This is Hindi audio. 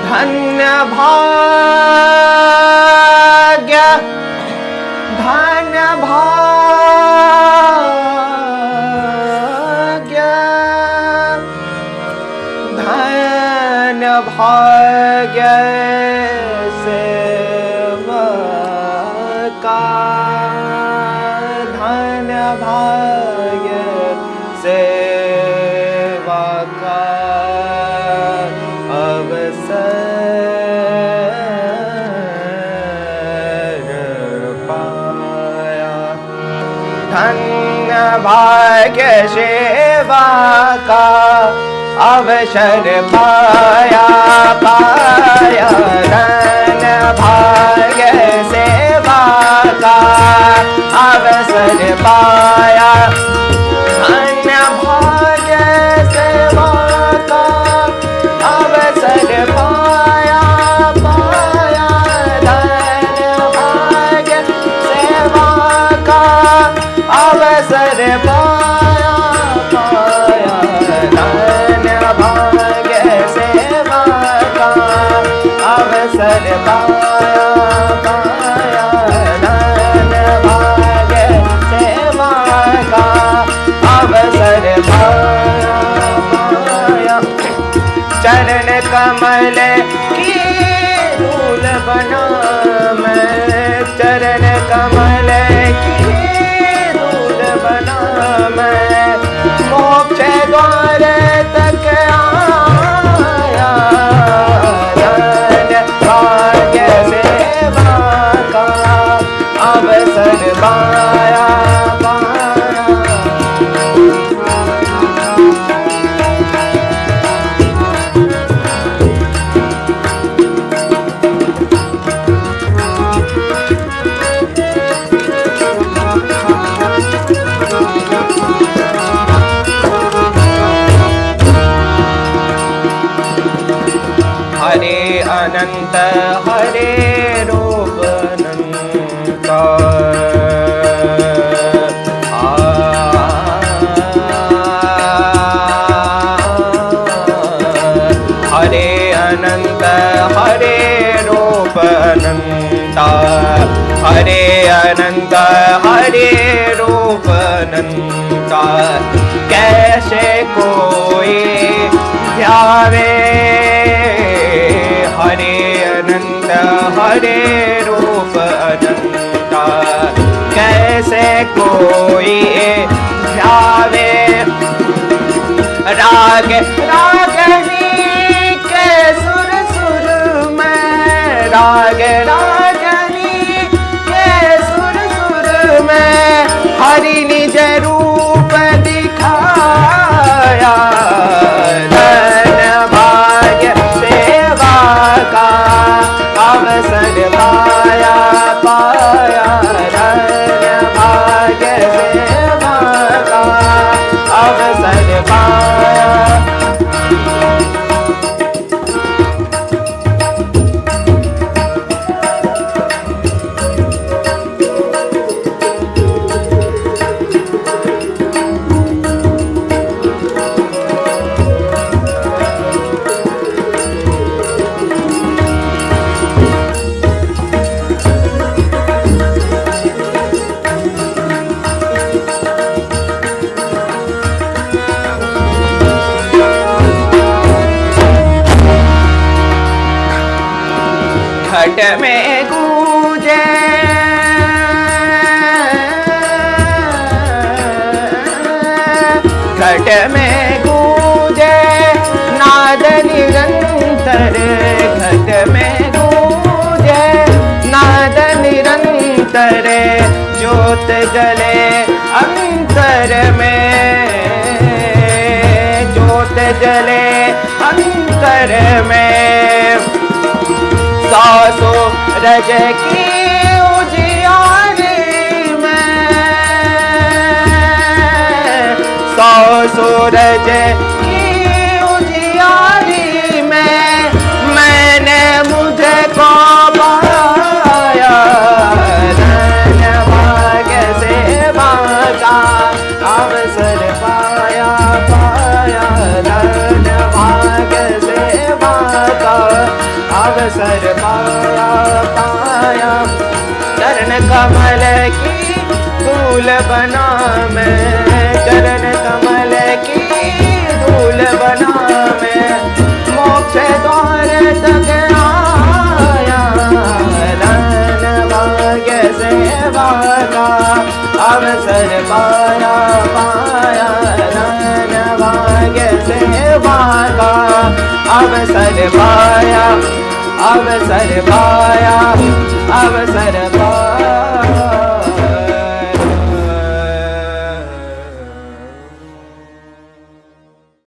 धन्य भाग्य धन्य भाग्य धन्य भाग्य सेवका धन्य भाग्य सेवका धन्य भाग्य सेवा का अवसर पाया पाया धन्य भाग्य सेवा का अवसर पाया धन्य भाग्य सेवा का अवसर पाया पाया धन्य भाग्य सेवा का अवसर पाया पाया धन्य भाग्य सेवा का अवसर पाया पाया धन्य भाग्य सेवा का अवसर पाया पाया चरण कमल की धूल बना मैं चरण कमल की मोक्ष द्वार तक आया धन्य भाग्य सेवा का अवसर पाया हरे अनंत हरे रूप अनंत हरे अनंत हरे रूप अनंत हरे अनंत हरे रूप अनंत कैसे कोई ध्यावे हरे अनंत हरे रूप अनंत कैसे कोई ध्यावे राग रागनी के सुर सुर में राग रागनी के सुर सुर में हरि निज रूप दिखाया अवसर पाया पाया धन्य भाग्य सेवा का अवसर पाया घट में गूंजे घट में गूंजे नाद निरंतर घट में गूंजे नाद निरंतर ज्योत जले अंतर में ज्योत जले अंतर में सासो रज की उज सूरज की उजियारी में मैंने मुझको पाया, धन भाग्य सेवा का अवसर पाया पाया, धन भाग्य सेवा का अवसर पाया पाया। चरण कमल की धूल बना मैं, चरण कमल की धूल बना मैं, मोक्ष द्वार तक आया, धन भाग्य सेवा का अवसर पाया पाया, धन भाग्य सेवा का अवसर पाया, अवसर पाया, अवसर